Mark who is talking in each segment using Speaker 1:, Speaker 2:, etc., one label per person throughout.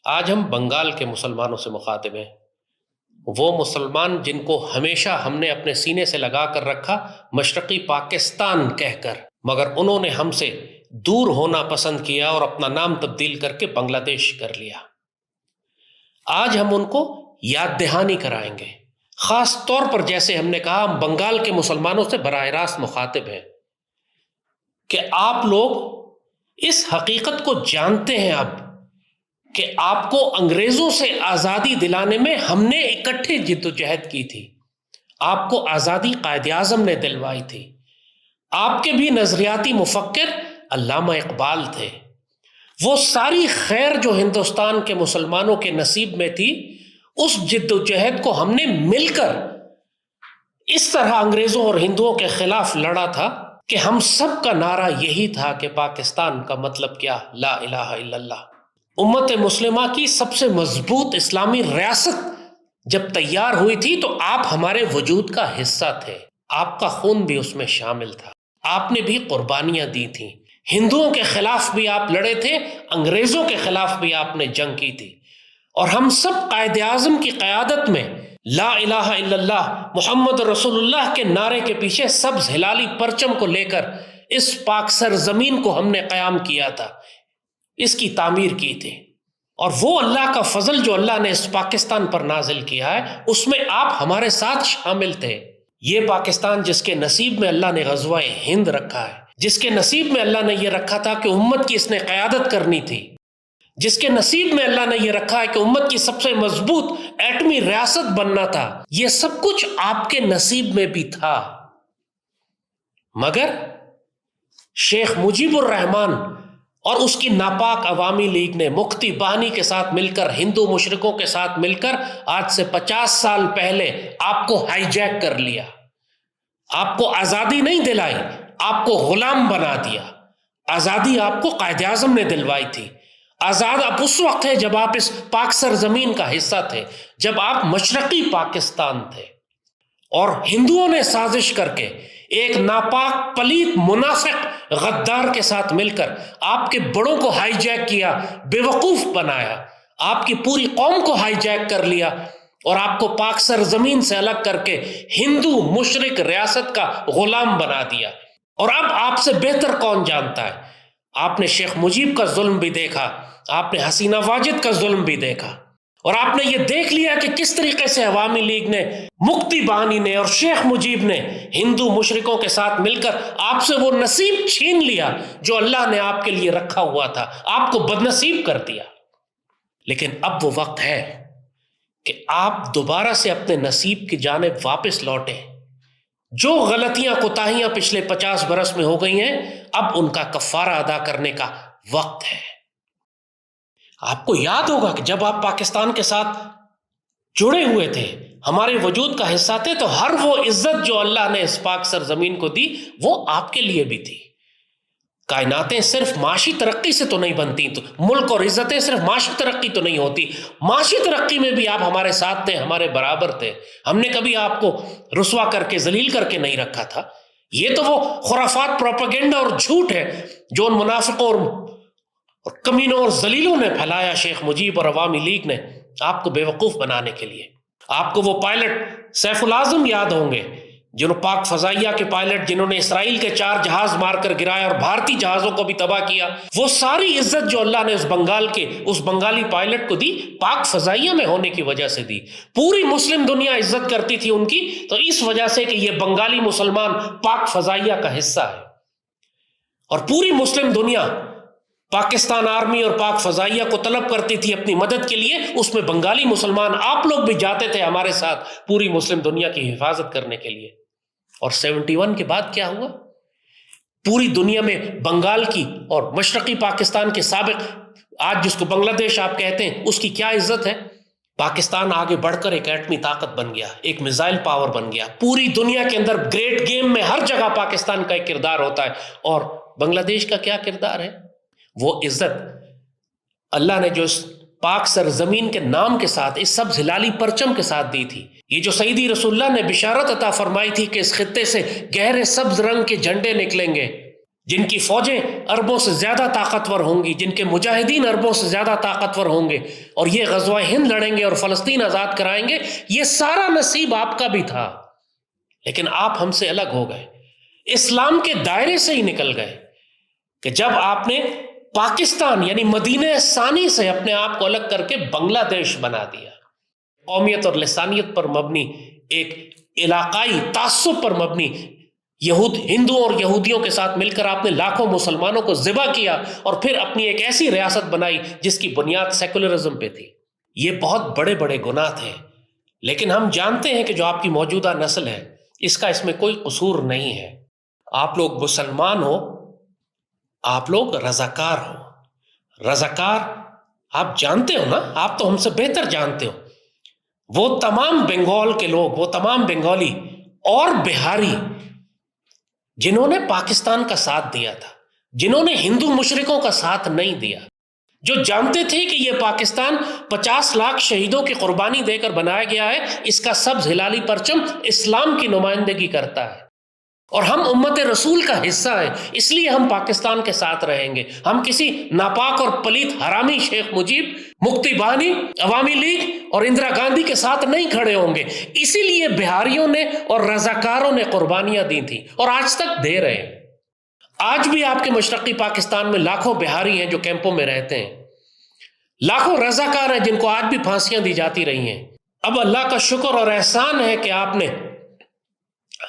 Speaker 1: آج ہم بنگال کے مسلمانوں سے مخاطب ہیں، وہ مسلمان جن کو ہمیشہ ہم نے اپنے سینے سے لگا کر رکھا مشرقی پاکستان کہہ کر، مگر انہوں نے ہم سے دور ہونا پسند کیا اور اپنا نام تبدیل کر کے بنگلہ دیش کر لیا۔ آج ہم ان کو یاد دہانی کرائیں گے، خاص طور پر جیسے ہم نے کہا ہم بنگال کے مسلمانوں سے براہ راست مخاطب ہیں کہ آپ لوگ اس حقیقت کو جانتے ہیں اب کہ آپ کو انگریزوں سے آزادی دلانے میں ہم نے اکٹھے جد و جہد کی تھی، آپ کو آزادی قائد اعظم نے دلوائی تھی، آپ کے بھی نظریاتی مفکر علامہ اقبال تھے۔ وہ ساری خیر جو ہندوستان کے مسلمانوں کے نصیب میں تھی، اس جد و جہد کو ہم نے مل کر اس طرح انگریزوں اور ہندوؤں کے خلاف لڑا تھا کہ ہم سب کا نعرہ یہی تھا کہ پاکستان کا مطلب کیا؟ لا الہ الا اللہ۔ امت مسلمہ کی سب سے مضبوط اسلامی ریاست جب تیار ہوئی تھی تو آپ ہمارے وجود کا حصہ تھے، آپ کا خون بھی اس میں شامل تھا، آپ نے بھی قربانیاں دی تھیں، ہندوؤں کے خلاف بھی آپ لڑے تھے، انگریزوں کے خلاف بھی آپ نے جنگ کی تھی، اور ہم سب قائد اعظم کی قیادت میں لا الہ الا اللہ محمد رسول اللہ کے نعرے کے پیچھے سبز ہلالی پرچم کو لے کر اس پاک سرزمین کو ہم نے قیام کیا تھا، اس کی تعمیر کی تھی۔ اور وہ اللہ کا فضل جو اللہ نے اس پاکستان پر نازل کیا ہے، اس میں آپ ہمارے ساتھ شامل تھے۔ یہ پاکستان جس کے نصیب میں اللہ نے غزوہ ہند رکھا ہے، جس کے نصیب میں اللہ نے یہ رکھا تھا کہ امت کی اس نے قیادت کرنی تھی، جس کے نصیب میں اللہ نے یہ رکھا ہے کہ امت کی سب سے مضبوط ایٹمی ریاست بننا تھا، یہ سب کچھ آپ کے نصیب میں بھی تھا، مگر شیخ مجیب الرحمان اور اس کی ناپاک عوامی لیگ نے مفتی بانی کے ساتھ مل کر، ہندو مشرکوں کے ساتھ مل کر آج سے 50 سال پہلے آپ کو ہائی جیک کر لیا، آپ کو آزادی نہیں دلائی، آپ کو غلام بنا دیا۔ آزادی آپ کو قائد اعظم نے دلوائی تھی، آزاد اب اس وقت ہے جب آپ اس پاک سرزمین کا حصہ تھے، جب آپ مشرقی پاکستان تھے، اور ہندوؤں نے سازش کر کے ایک ناپاک پلیت منافق غدار کے ساتھ مل کر آپ کے بڑوں کو ہائی جیک کیا، بے وقوف بنایا، آپ کی پوری قوم کو ہائی جیک کر لیا اور آپ کو پاک سرزمین سے الگ کر کے ہندو مشرک ریاست کا غلام بنا دیا۔ اور اب آپ سے بہتر کون جانتا ہے؟ آپ نے شیخ مجیب کا ظلم بھی دیکھا، آپ نے حسینہ واجد کا ظلم بھی دیکھا، اور آپ نے یہ دیکھ لیا کہ کس طریقے سے عوامی لیگ نے، مفتی بانی نے اور شیخ مجیب نے ہندو مشرکوں کے ساتھ مل کر آپ سے وہ نصیب چھین لیا جو اللہ نے آپ کے لیے رکھا ہوا تھا، آپ کو بدنصیب کر دیا۔ لیکن اب وہ وقت ہے کہ آپ دوبارہ سے اپنے نصیب کی جانب واپس لوٹیں۔ جو غلطیاں کوتاہیاں پچھلے 50 برس میں ہو گئی ہیں، اب ان کا کفارہ ادا کرنے کا وقت ہے۔ آپ کو یاد ہوگا کہ جب آپ پاکستان کے ساتھ جڑے ہوئے تھے، ہمارے وجود کا حصہ تھے، تو ہر وہ عزت جو اللہ نے اس پاک سرزمین کو دی وہ آپ کے لیے بھی تھی۔ کائناتیں صرف معاشی ترقی سے تو نہیں بنتی، تو ملک اور عزتیں صرف معاشی ترقی تو نہیں ہوتی، معاشی ترقی میں بھی آپ ہمارے ساتھ تھے، ہمارے برابر تھے، ہم نے کبھی آپ کو رسوا کر کے ذلیل کر کے نہیں رکھا تھا۔ یہ تو وہ خرافات، پروپیگنڈا اور جھوٹ ہے جو ان منافقوں اور کمینوں اور ذلیلوں نے پھیلایا، شیخ مجیب اور عوامی لیگ نے، آپ کو بے وقوف بنانے کے لیے۔ آپ کو وہ پائلٹ سیف العظم یاد ہوں گے جنہوں پاک فضائیہ کے پائلٹ جنہوں نے اسرائیل کے 4 جہاز مار کر گرایا اور بھارتی جہازوں کو بھی تباہ کیا، وہ ساری عزت جو اللہ نے اس بنگالی پائلٹ کو دی، پاک فضائیہ میں ہونے کی وجہ سے دی۔ پوری مسلم دنیا عزت کرتی تھی ان کی، تو اس وجہ سے کہ یہ بنگالی مسلمان پاک فضائیہ کا حصہ ہے، اور پوری مسلم دنیا پاکستان آرمی اور پاک فضائیہ کو طلب کرتی تھی اپنی مدد کے لیے۔ اس میں بنگالی مسلمان آپ لوگ بھی جاتے تھے ہمارے ساتھ پوری مسلم دنیا کی حفاظت کرنے کے لیے۔ اور 71 کے بعد کیا ہوا؟ پوری دنیا میں بنگال کی اور مشرقی پاکستان کے سابق، آج جس کو بنگلہ دیش آپ کہتے ہیں، اس کی کیا عزت ہے؟ پاکستان آگے بڑھ کر ایک ایٹمی طاقت بن گیا، ایک میزائل پاور بن گیا۔ پوری دنیا کے اندر گریٹ گیم میں ہر جگہ پاکستان کا ایک کردار ہوتا ہے، اور بنگلہ دیش کا کیا کردار ہے؟ وہ عزت اللہ نے جو اس پاک سرزمین کے نام کے ساتھ، اس سبز ہلالی پرچم کے ساتھ دی تھی، یہ جو سیدی رسول اللہ نے بشارت عطا فرمائی تھی کہ اس خطے سے گہرے سبز رنگ کے جھنڈے نکلیں گے، جن کی فوجیں اربوں سے زیادہ طاقتور ہوں گی، جن کے مجاہدین اربوں سے زیادہ طاقتور ہوں گے، اور یہ غزوہ ہند لڑیں گے اور فلسطین آزاد کرائیں گے، یہ سارا نصیب آپ کا بھی تھا، لیکن آپ ہم سے الگ ہو گئے، اسلام کے دائرے سے ہی نکل گئے، کہ جب آپ نے پاکستان یعنی مدینہ ثانی سے اپنے آپ کو الگ کر کے بنگلہ دیش بنا دیا۔ قومیت اور لسانیت پر مبنی، ایک علاقائی تعصب پر مبنی، ہندوؤں اور یہودیوں کے ساتھ مل کر آپ نے لاکھوں مسلمانوں کو ذبح کیا، اور پھر اپنی ایک ایسی ریاست بنائی جس کی بنیاد سیکولرزم پہ تھی۔ یہ بہت بڑے بڑے گناہ تھے، لیکن ہم جانتے ہیں کہ جو آپ کی موجودہ نسل ہے، اس میں کوئی قصور نہیں ہے۔ آپ لوگ مسلمان ہو، آپ لوگ رضاکار ہو۔ رضاکار آپ جانتے ہو نا، آپ تو ہم سے بہتر جانتے ہو، وہ تمام بنگال کے لوگ، وہ تمام بنگالی اور بہاری جنہوں نے پاکستان کا ساتھ دیا تھا، جنہوں نے ہندو مشرکوں کا ساتھ نہیں دیا، جو جانتے تھے کہ یہ پاکستان 50 لاکھ شہیدوں کی قربانی دے کر بنایا گیا ہے، اس کا سبز ہلالی پرچم اسلام کی نمائندگی کرتا ہے، اور ہم امت رسول کا حصہ ہیں، اس لیے ہم پاکستان کے ساتھ رہیں گے۔ ہم کسی ناپاک اور پلیت حرامی شیخ مجیب، مکتی بانی، عوامی لیگ اور اندرا گاندھی کے ساتھ نہیں کھڑے ہوں گے۔ اسی لیے بہاریوں نے اور رضاکاروں نے قربانیاں دی تھیں، اور آج تک دے رہے ہیں۔ آج بھی آپ کے مشرقی پاکستان میں لاکھوں بہاری ہیں جو کیمپوں میں رہتے ہیں، لاکھوں رضاکار ہیں جن کو آج بھی پھانسیاں دی جاتی رہی ہیں۔ اب اللہ کا شکر اور احسان ہے کہ آپ نے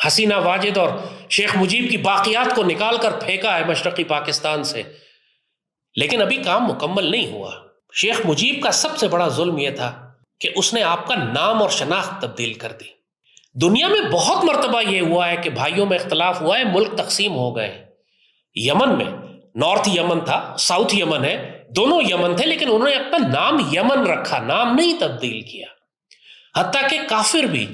Speaker 1: حسینہ واجد اور شیخ مجیب کی باقیات کو نکال کر پھینکا ہے مشرقی پاکستان سے، لیکن ابھی کام مکمل نہیں ہوا۔ شیخ مجیب کا سب سے بڑا ظلم یہ تھا کہ اس نے آپ کا نام اور شناخت تبدیل کر دی۔ دنیا میں بہت مرتبہ یہ ہوا ہے کہ بھائیوں میں اختلاف ہوا ہے، ملک تقسیم ہو گئے۔ یمن میں نارتھ یمن تھا، ساؤتھ یمن ہے، دونوں یمن تھے، لیکن انہوں نے اپنا نام یمن رکھا، نام نہیں تبدیل کیا۔ حتیٰ کہ کافر بھی،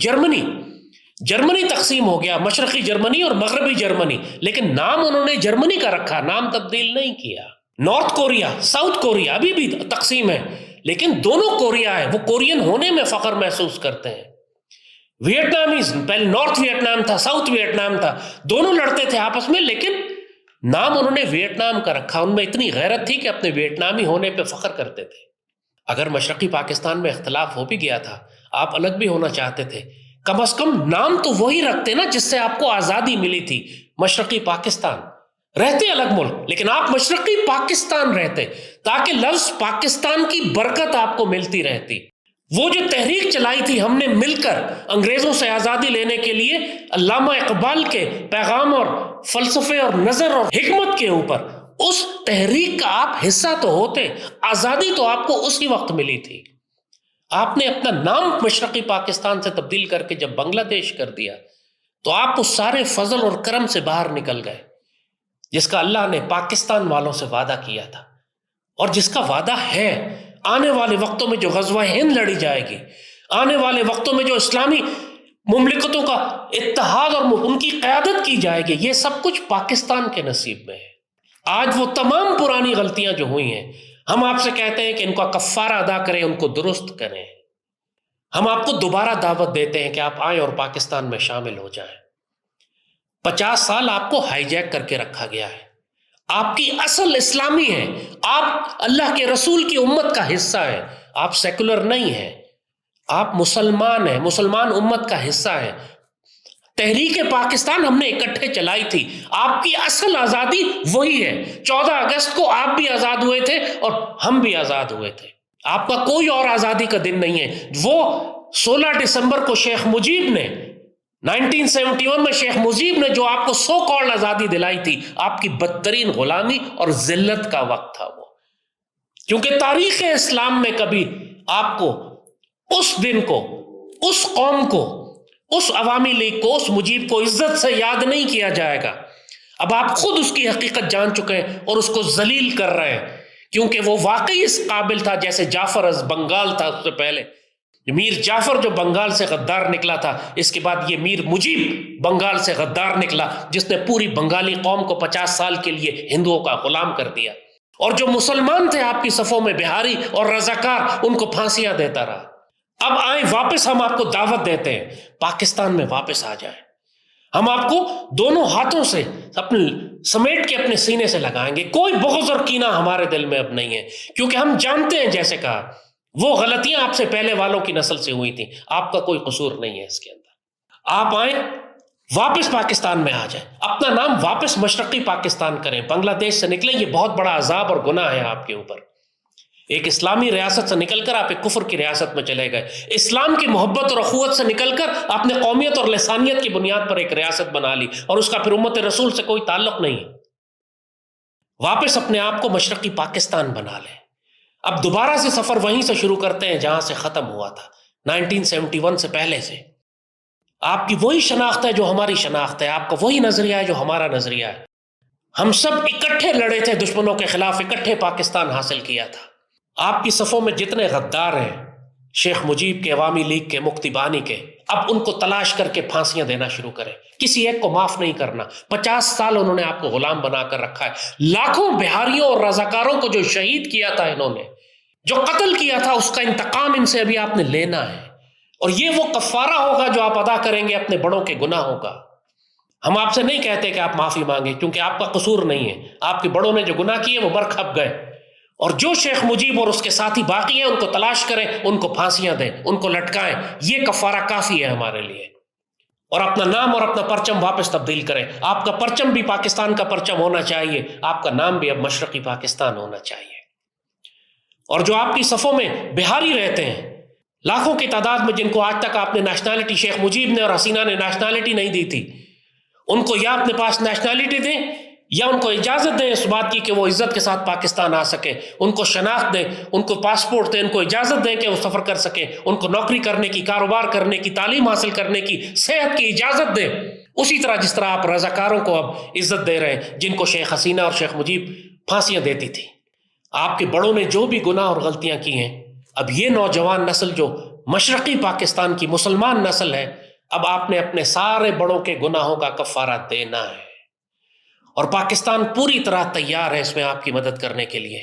Speaker 1: جرمنی تقسیم ہو گیا، مشرقی جرمنی اور مغربی جرمنی، لیکن نام انہوں نے جرمنی کا رکھا، نام تبدیل نہیں کیا۔ نارتھ کوریا، ساؤتھ کوریا ابھی بھی تقسیم ہے، لیکن دونوں کوریا ہے، وہ کورین ہونے میں فخر محسوس کرتے ہیں۔ ویتنامیز، پہلے نارتھ ویتنام تھا، ساؤتھ ویتنام تھا، دونوں لڑتے تھے آپس میں، لیکن نام انہوں نے ویتنام کا رکھا۔ ان میں اتنی غیرت تھی کہ اپنے ویتنامی ہونے پہ فخر کرتے تھے۔ اگر مشرقی پاکستان میں اختلاف ہو بھی گیا تھا، آپ الگ بھی ہونا چاہتے تھے، کم از کم نام تو وہی رکھتے نا جس سے آپ کو آزادی ملی تھی۔ مشرقی پاکستان رہتے الگ ملک، لیکن آپ مشرقی پاکستان رہتے، تاکہ لفظ پاکستان کی برکت آپ کو ملتی رہتی۔ وہ جو تحریک چلائی تھی ہم نے مل کر انگریزوں سے آزادی لینے کے لیے، علامہ اقبال کے پیغام اور فلسفے اور نظر اور حکمت کے اوپر، اس تحریک کا آپ حصہ تو ہوتے، آزادی تو آپ کو اسی وقت ملی تھی۔ آپ نے اپنا نام مشرقی پاکستان سے تبدیل کر کے جب بنگلہ دیش کر دیا، تو آپ اس سارے فضل اور کرم سے باہر نکل گئے جس کا اللہ نے پاکستان والوں سے وعدہ کیا تھا، اور جس کا وعدہ ہے آنے والے وقتوں میں جو غزوہ ہند لڑی جائے گی، آنے والے وقتوں میں جو اسلامی مملکتوں کا اتحاد اور ان کی قیادت کی جائے گی، یہ سب کچھ پاکستان کے نصیب میں ہے۔ آج وہ تمام پرانی غلطیاں جو ہوئی ہیں، ہم آپ سے کہتے ہیں کہ ان کا کفارہ ادا کریں، ان کو درست کریں۔ ہم آپ کو دوبارہ دعوت دیتے ہیں کہ آپ آئیں اور پاکستان میں شامل ہو جائیں۔ 50 سال آپ کو ہائی جیک کر کے رکھا گیا ہے۔ آپ کی اصل اسلامی ہے، آپ اللہ کے رسول کی امت کا حصہ ہیں، آپ سیکولر نہیں ہیں، آپ مسلمان ہیں، مسلمان امت کا حصہ ہیں۔ تحریک پاکستان ہم نے اکٹھے چلائی تھی. آپ کی اصل آزادی وہی ہے. 14 اگست کو آپ بھی آزاد ہوئے تھے اور ہم بھی آزاد ہوئے تھے. آپ کا کوئی اور آزادی کا دن نہیں ہے. وہ 16 دسمبر کو شیخ مجیب نے 1971 میں شیخ مجیب نے جو آپ کو سو کالڈ آزادی دلائی تھی، آپ کی بدترین غلامی اور ذلت کا وقت تھا وہ. کیونکہ تاریخ اسلام میں کبھی آپ کو اس دن کو، اس قوم کو، اس عوامی لیگ کو، اس مجیب کو عزت سے یاد نہیں کیا جائے گا. اب آپ خود اس کی حقیقت جان چکے ہیں اور اس کو ذلیل کر رہے ہیں، کیونکہ وہ واقعی اس قابل تھا جیسے جعفر از بنگال تھا اس سے پہلے. میر جعفر جو بنگال سے غدار نکلا تھا، اس کے بعد یہ میر مجیب بنگال سے غدار نکلا جس نے پوری بنگالی قوم کو 50 سال کے لیے ہندوؤں کا غلام کر دیا. اور جو مسلمان تھے آپ کی صفوں میں، بہاری اور رضاکار، ان کو پھانسیاں دیتا رہا. اب آئیں واپس، ہم آپ کو دعوت دیتے ہیں پاکستان میں واپس آ جائیں. ہم آپ کو دونوں ہاتھوں سے اپنے سمیٹ کے اپنے سینے سے لگائیں گے. کوئی بغض اور کینہ ہمارے دل میں اب نہیں ہے، کیونکہ ہم جانتے ہیں جیسے کہا وہ غلطیاں آپ سے پہلے والوں کی نسل سے ہوئی تھیں. آپ کا کوئی قصور نہیں ہے اس کے اندر. آپ آئیں واپس پاکستان میں آ جائیں، اپنا نام واپس مشرقی پاکستان کریں، بنگلہ دیش سے نکلیں. یہ بہت بڑا عذاب اور گناہ ہے آپ کے اوپر. ایک اسلامی ریاست سے نکل کر آپ ایک کفر کی ریاست میں چلے گئے. اسلام کی محبت اور اخوت سے نکل کر آپ نے قومیت اور لسانیت کی بنیاد پر ایک ریاست بنا لی، اور اس کا پھر امت رسول سے کوئی تعلق نہیں ہے. واپس اپنے آپ کو مشرقی پاکستان بنا لیں. اب دوبارہ سے سفر وہیں سے شروع کرتے ہیں جہاں سے ختم ہوا تھا 1971 سے پہلے سے. آپ کی وہی شناخت ہے جو ہماری شناخت ہے، آپ کا وہی نظریہ ہے جو ہمارا نظریہ ہے. ہم سب اکٹھے لڑے تھے دشمنوں کے خلاف، اکٹھے پاکستان حاصل کیا تھا. آپ کی صفوں میں جتنے غدار ہیں، شیخ مجیب کے، عوامی لیگ کے، مفتی بانی کے، اب ان کو تلاش کر کے پھانسیاں دینا شروع کریں. کسی ایک کو معاف نہیں کرنا. 50 سال انہوں نے آپ کو غلام بنا کر رکھا ہے. لاکھوں بہاریوں اور رضاکاروں کو جو شہید کیا تھا انہوں نے، جو قتل کیا تھا، اس کا انتقام ان سے ابھی آپ نے لینا ہے. اور یہ وہ کفارہ ہوگا جو آپ ادا کریں گے اپنے بڑوں کے گناہوں کا. ہم آپ سے نہیں کہتے کہ آپ معافی مانگیں، کیونکہ آپ کا قصور نہیں ہے. آپ کے بڑوں نے جو گناہ کیے وہ مر کھپ گئے. اور جو شیخ مجیب اور اس کے ساتھی باقی ہیں ان کو تلاش کریں، ان کو پھانسیاں دیں، ان کو لٹکائیں. یہ کفارہ کافی ہے ہمارے لیے. اور اپنا نام اور اپنا پرچم واپس تبدیل کریں. آپ کا پرچم بھی پاکستان کا پرچم ہونا چاہیے، آپ کا نام بھی اب مشرقی پاکستان ہونا چاہیے. اور جو آپ کی صفوں میں بہاری رہتے ہیں لاکھوں کی تعداد میں، جن کو آج تک آپ نے نیشنلٹی، شیخ مجیب نے اور حسینہ نے نیشنلٹی نہیں دی تھی، ان کو یا اپنے پاس نیشنلٹی دیں یا ان کو اجازت دیں اس بات کی کہ وہ عزت کے ساتھ پاکستان آ سکے. ان کو شناخت دیں، ان کو پاسپورٹ دیں، ان کو اجازت دیں کہ وہ سفر کر سکیں، ان کو نوکری کرنے کی، کاروبار کرنے کی، تعلیم حاصل کرنے کی، صحت کی اجازت دیں. اسی طرح جس طرح آپ رضاکاروں کو اب عزت دے رہے ہیں جن کو شیخ حسینہ اور شیخ مجیب پھانسیاں دیتی تھی. آپ کے بڑوں نے جو بھی گناہ اور غلطیاں کی ہیں، اب یہ نوجوان نسل جو مشرقی پاکستان کی مسلمان نسل ہے، اب آپ نے اپنے سارے بڑوں کے گناہوں کا کفارہ دینا ہے. اور پاکستان پوری طرح تیار ہے اس میں آپ کی مدد کرنے کے لیے.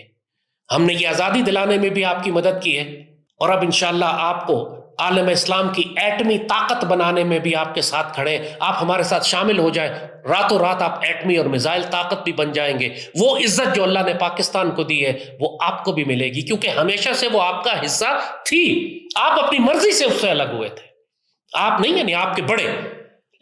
Speaker 1: ہم نے یہ آزادی دلانے میں بھی آپ کی مدد کی ہے، اور اب انشاءاللہ آپ کو عالم اسلام کی ایٹمی طاقت بنانے میں بھی آپ کے ساتھ کھڑے. آپ ہمارے ساتھ شامل ہو جائیں، راتوں رات آپ ایٹمی اور میزائل طاقت بھی بن جائیں گے. وہ عزت جو اللہ نے پاکستان کو دی ہے وہ آپ کو بھی ملے گی، کیونکہ ہمیشہ سے وہ آپ کا حصہ تھی. آپ اپنی مرضی سے اس سے الگ ہوئے تھے، آپ نہیں، یعنی آپ کے بڑے.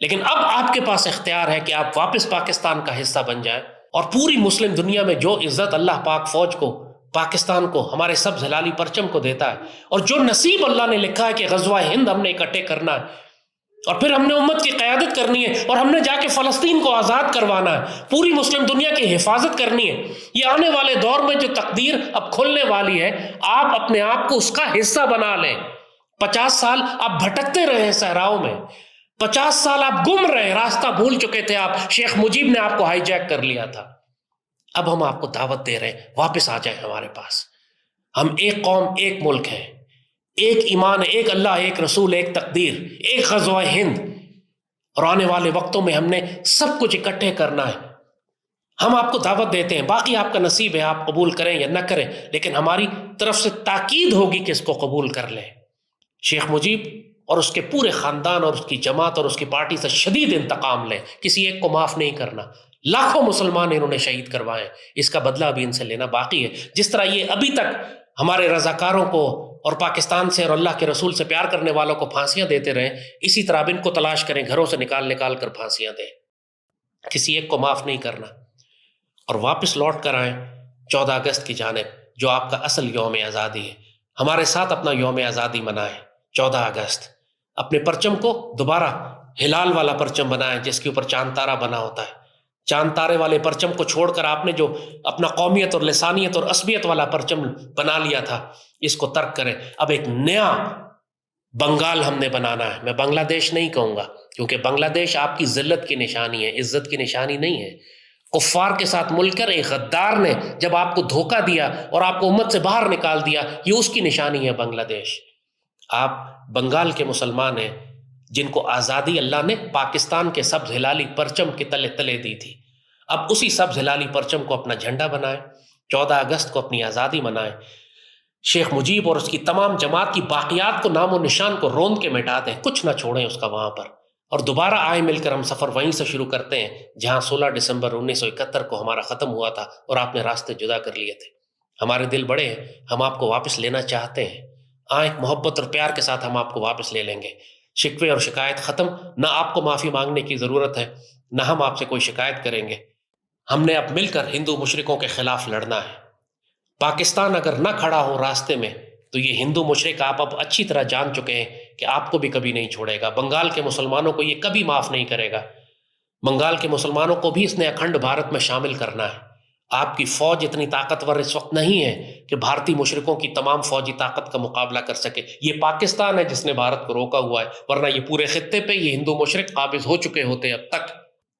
Speaker 1: لیکن اب آپ کے پاس اختیار ہے کہ آپ واپس پاکستان کا حصہ بن جائیں. اور پوری مسلم دنیا میں جو عزت اللہ پاک فوج کو، پاکستان کو، ہمارے سبز ہلالی پرچم کو دیتا ہے، اور جو نصیب اللہ نے لکھا ہے کہ غزوہ ہند ہم نے اکٹھے کرنا ہے، اور پھر ہم نے امت کی قیادت کرنی ہے، اور ہم نے جا کے فلسطین کو آزاد کروانا ہے، پوری مسلم دنیا کی حفاظت کرنی ہے. یہ آنے والے دور میں جو تقدیر اب کھلنے والی ہے، آپ اپنے آپ کو اس کا حصہ بنا لیں. 50 سال آپ بھٹکتے رہے ہیں صحراؤں میں، 50 سال آپ گم رہے، راستہ بھول چکے تھے آپ. شیخ مجیب نے آپ کو ہائی جیک کر لیا تھا. اب ہم آپ کو دعوت دے رہے ہیں، واپس آ جائیں ہمارے پاس. ہم ایک قوم، ایک ملک ہیں، ایک ایمان، ایک اللہ، ایک رسول، ایک تقدیر، ایک غزوہ ہند. اور آنے والے وقتوں میں ہم نے سب کچھ اکٹھے کرنا ہے. ہم آپ کو دعوت دیتے ہیں، باقی آپ کا نصیب ہے، آپ قبول کریں یا نہ کریں، لیکن ہماری طرف سے تاکید ہوگی کہ اس کو قبول کر لیں. شیخ مجیب اور اس کے پورے خاندان اور اس کی جماعت اور اس کی پارٹی سے شدید انتقام لیں. کسی ایک کو معاف نہیں کرنا. لاکھوں مسلمان انہوں نے شہید کروائے، اس کا بدلہ بھی ان سے لینا باقی ہے. جس طرح یہ ابھی تک ہمارے رضاکاروں کو اور پاکستان سے اور اللہ کے رسول سے پیار کرنے والوں کو پھانسیاں دیتے رہیں، اسی طرح اب ان کو تلاش کریں، گھروں سے نکال نکال کر پھانسیاں دیں، کسی ایک کو معاف نہیں کرنا، اور واپس لوٹ کر آئیں 14 اگست کی جانب، جو آپ کا اصل یوم آزادی ہے۔ ہمارے ساتھ اپنا یوم آزادی منائیں 14 اگست، اپنے پرچم کو دوبارہ ہلال والا پرچم بنائیں جس کے اوپر چاند تارا بنا ہوتا ہے۔ چاند تارے والے پرچم کو چھوڑ کر آپ نے جو اپنا قومیت اور لسانیت اور عصبیت والا پرچم بنا لیا تھا، اس کو ترک کریں۔ اب ایک نیا بنگال ہم نے بنانا ہے۔ میں بنگلہ دیش نہیں کہوں گا، کیونکہ بنگلہ دیش آپ کی ذلت کی نشانی ہے، عزت کی نشانی نہیں ہے۔ کفار کے ساتھ مل کر ایک غدار نے جب آپ کو دھوکہ دیا اور آپ کو امت سے باہر نکال دیا، یہ اس کی نشانی ہے بنگلہ دیش۔ آپ بنگال کے مسلمان ہیں جن کو آزادی اللہ نے پاکستان کے سبز ہلالی پرچم کے تلے تلے دی تھی۔ اب اسی سبز ہلالی پرچم کو اپنا جھنڈا بنائیں، 14 اگست کو اپنی آزادی منائیں، شیخ مجیب اور اس کی تمام جماعت کی باقیات کو نام و نشان کو روند کے مٹا دیں، کچھ نہ چھوڑیں اس کا وہاں پر، اور دوبارہ آئے مل کر ہم سفر وہیں سے شروع کرتے ہیں جہاں 16 دسمبر 1971 کو ہمارا ختم ہوا تھا اور آپ نے راستے جدا کر لیے تھے۔ ہمارے دل بڑے ہیں، ہم آپ کو واپس لینا چاہتے ہیں، آئیں محبت اور پیار کے ساتھ ہم آپ کو واپس لے لیں گے۔ شکوے اور شکایت ختم، نہ آپ کو معافی مانگنے کی ضرورت ہے، نہ ہم آپ سے کوئی شکایت کریں گے۔ ہم نے اب مل کر ہندو مشرکوں کے خلاف لڑنا ہے۔ پاکستان اگر نہ کھڑا ہو راستے میں تو یہ ہندو مشرک آپ اب اچھی طرح جان چکے ہیں کہ آپ کو بھی کبھی نہیں چھوڑے گا۔ بنگال کے مسلمانوں کو یہ کبھی معاف نہیں کرے گا۔ بنگال کے مسلمانوں کو بھی اس نے اکھنڈ بھارت میں شامل کرنا ہے۔ آپ کی فوج اتنی طاقتور اس وقت نہیں ہے کہ بھارتی مشرکوں کی تمام فوجی طاقت کا مقابلہ کر سکے۔ یہ پاکستان ہے جس نے بھارت کو روکا ہوا ہے، ورنہ یہ پورے خطے پہ یہ ہندو مشرک قابض ہو چکے ہوتے اب تک۔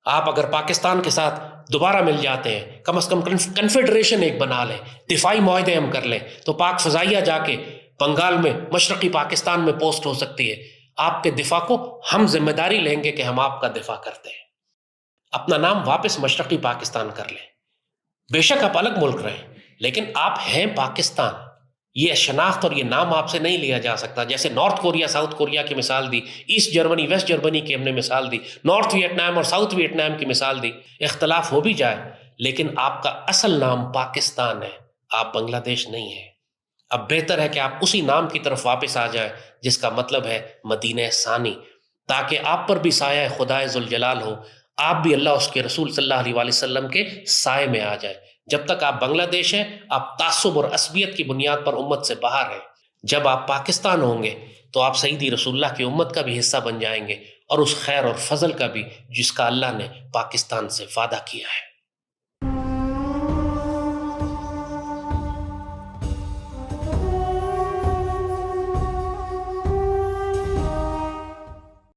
Speaker 1: آپ اگر پاکستان کے ساتھ دوبارہ مل جاتے ہیں، کم از کم کنفیڈریشن ایک بنا لیں، دفاعی معاہدے ہم کر لیں، تو پاک فضائیہ جا کے بنگال میں مشرقی پاکستان میں پوسٹ ہو سکتی ہے۔ آپ کے دفاع کو ہم ذمہ داری لیں گے کہ ہم آپ کا دفاع کرتے ہیں۔ اپنا نام واپس مشرقی پاکستان کر لیں۔ بے شک آپ الگ ملک رہیں، لیکن آپ ہیں پاکستان۔ یہ شناخت اور یہ نام آپ سے نہیں لیا جا سکتا۔ جیسے نارتھ کوریا ساؤتھ کوریا کی مثال دی، ایسٹ جرمنی ویسٹ جرمنی کی ہم نے مثال دی، نارتھ ویتنام اور ساؤتھ ویتنام کی مثال دی۔ اختلاف ہو بھی جائے لیکن آپ کا اصل نام پاکستان ہے، آپ بنگلہ دیش نہیں ہیں۔ اب بہتر ہے کہ آپ اسی نام کی طرف واپس آ جائیں جس کا مطلب ہے مدینہ ثانی، تاکہ آپ پر بھی سایہ خدائے ذوالجلال ہو، آپ بھی اللہ اس کے رسول صلی اللہ علیہ وسلم کے سائے میں آ جائیں۔ جب تک آپ بنگلہ دیش ہیں آپ تعصب اور عصبیت کی بنیاد پر امت سے باہر ہیں۔ جب آپ پاکستان ہوں گے تو آپ سیدی رسول اللہ کی امت کا بھی حصہ بن جائیں گے، اور اس خیر اور فضل کا بھی جس کا اللہ نے پاکستان سے وعدہ کیا ہے۔